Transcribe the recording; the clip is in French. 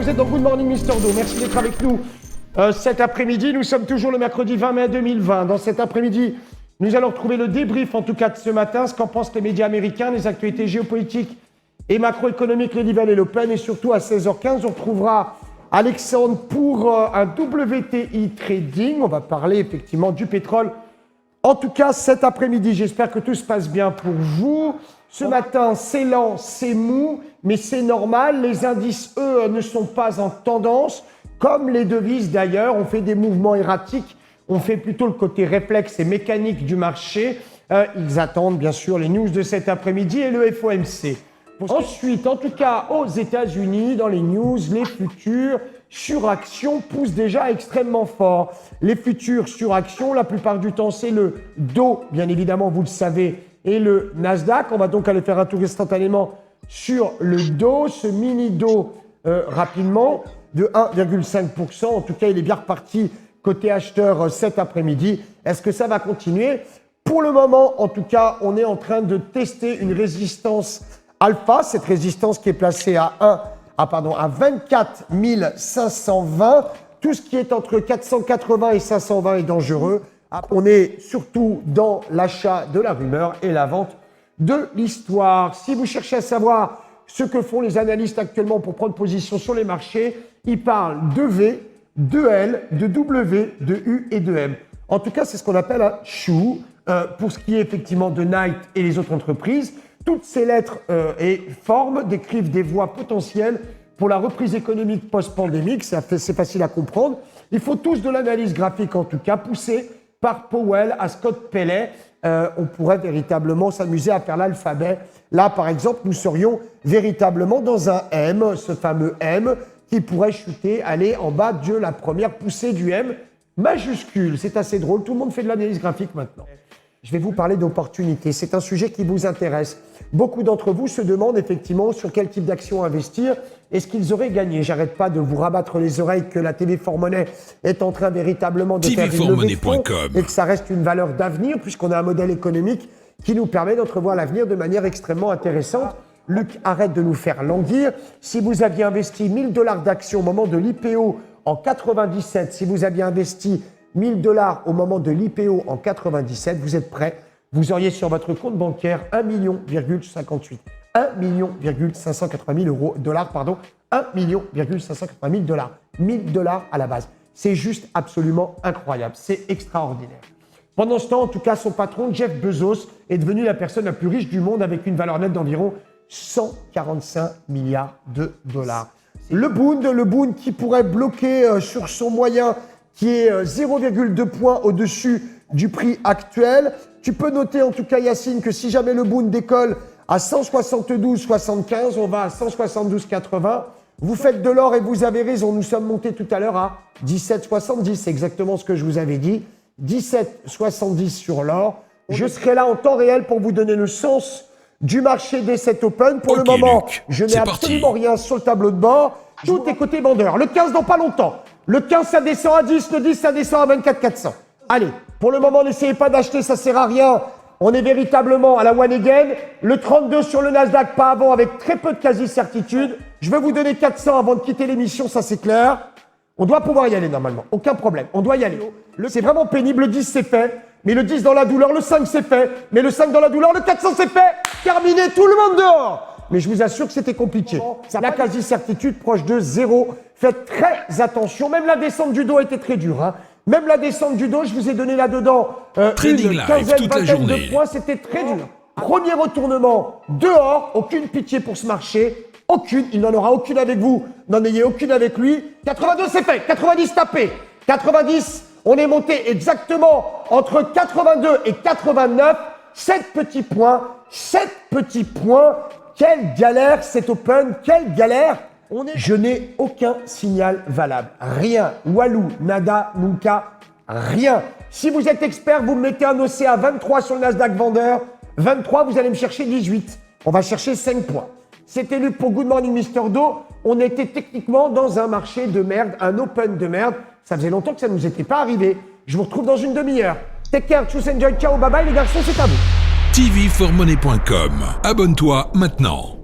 vous êtes dans Good Morning Mister Do. Merci d'être avec nous cet après-midi. Nous sommes toujours le mercredi 20 mai 2020. Dans cet après-midi, nous allons retrouver le débrief, en tout cas de ce matin, ce qu'en pensent les médias américains, les actualités géopolitiques et macroéconomiques, le Level et l'Open. Et surtout, à 16h15, on retrouvera Alexandre pour un WTI Trading. On va parler effectivement du pétrole. En tout cas, cet après-midi, j'espère que tout se passe bien pour vous. Ce matin, c'est lent, c'est mou, mais c'est normal. Les indices, eux, ne sont pas en tendance. Comme les devises d'ailleurs, on fait des mouvements erratiques. On fait plutôt le côté réflexe et mécanique du marché. Ils attendent bien sûr les news de cet après-midi et le FOMC. Ensuite, en tout cas, aux États-Unis, dans les news, les futurs sur action poussent déjà extrêmement fort. Les futurs sur action, la plupart du temps, c'est le Dow, bien évidemment, vous le savez, et le Nasdaq. On va donc aller faire un tour instantanément sur le Dow, ce mini Dow rapidement de 1,5%. En tout cas, il est bien reparti côté acheteur cet après-midi. Est-ce que ça va continuer? Pour le moment, en tout cas, on est en train de tester une résistance alpha, cette résistance qui est placée à 24 520. Tout ce qui est entre 480 et 520 est dangereux. On est surtout dans l'achat de la rumeur et la vente de l'histoire. Si vous cherchez à savoir ce que font les analystes actuellement pour prendre position sur les marchés, ils parlent de V, de L, de W, de U et de M. En tout cas, c'est ce qu'on appelle un chou. Pour ce qui est effectivement de Knight et les autres entreprises, toutes ces lettres et formes décrivent des voies potentielles pour la reprise économique post-pandémique. C'est facile à comprendre. Il faut tous de l'analyse graphique, en tout cas, poussée par Powell à Scott Pelley. On pourrait véritablement s'amuser à faire l'alphabet. Là, par exemple, nous serions véritablement dans un M, ce fameux M, qui pourrait chuter, aller en bas de la première poussée du M majuscule. C'est assez drôle. Tout le monde fait de l'analyse graphique maintenant. Je vais vous parler d'opportunités. C'est un sujet qui vous intéresse. Beaucoup d'entre vous se demandent effectivement sur quel type d'action investir. Est-ce qu'ils auraient gagné? J'arrête pas de vous rabattre les oreilles que la TV For Money est en train véritablement de faire une levée de fonds et que ça reste une valeur d'avenir puisqu'on a un modèle économique qui nous permet d'entrevoir l'avenir de manière extrêmement intéressante. Luc, arrête de nous faire languir. Si vous aviez investi 1 000 $ d'actions au moment de l'IPO en 97, si vous aviez investi 1 000 $ au moment de l'IPO en 97, vous êtes prêts? Vous auriez sur votre compte bancaire 1,58 million, 1,580 000 dollars, pardon, 1,580 000 $. 1 000 $ à la base. C'est juste absolument incroyable. C'est extraordinaire. Pendant ce temps, en tout cas, son patron, Jeff Bezos, est devenu la personne la plus riche du monde avec une valeur nette d'environ 145 milliards de dollars. Le Bund qui pourrait bloquer sur son moyen qui est 0,2 points au-dessus du prix actuel. Tu peux noter en tout cas, Yacine, que si jamais le Bund décolle à 172,75, on va à 172,80. Vous faites de l'or et vous avez raison. Nous sommes montés tout à l'heure à 17,70. C'est exactement ce que je vous avais dit. 17,70 sur l'or. Je serai là en temps réel pour vous donner le sens du marché des 7 Open. Pour le moment, Luc, je n'ai absolument rien sur le tableau de bord. Tout est côté vendeur. Le 15 dans pas longtemps. Le 15, ça descend à 10. Le 10, ça descend à 24 400. Allez, pour le moment, n'essayez pas d'acheter, ça sert à rien. On est véritablement à la one again. Le 32 sur le Nasdaq, pas avant, avec très peu de quasi-certitude. Je vais vous donner 400 avant de quitter l'émission, ça c'est clair. On doit pouvoir y aller normalement, aucun problème. On doit y aller. C'est vraiment pénible, le 10 c'est fait. Mais le 10 dans la douleur, le 5 c'est fait. Mais le 5 dans la douleur, le 400 c'est fait. Terminé, tout le monde dehors. Mais je vous assure que c'était compliqué. La quasi-certitude proche de 0. Faites très attention. Même la descente du dos était très dure. Hein. Même la descente du dos, je vous ai donné là-dedans une quinzaine, vingtaine de points. C'était très dur. Premier retournement dehors. Aucune pitié pour ce marché. Aucune. Il n'en aura aucune avec vous. N'en ayez aucune avec lui. 82, c'est fait. 90 tapé. 90, on est monté exactement entre 82 et 89. 7 petits points. 7 petits points. Quelle galère cet Open. Quelle galère. Je n'ai aucun signal valable. Rien. Walou, nada, nunca, rien. Si vous êtes expert, vous me mettez un OC à 23 sur le Nasdaq vendeur. 23, vous allez me chercher 18. On va chercher 5 points. C'était Luc pour Good Morning Mister Do. On était techniquement dans un marché de merde, un Open de merde. Ça faisait longtemps que ça ne nous était pas arrivé. Je vous retrouve dans une demi-heure. Take care, choose, enjoy, ciao, bye bye les garçons, c'est à vous. TV4Money.com. Abonne-toi maintenant.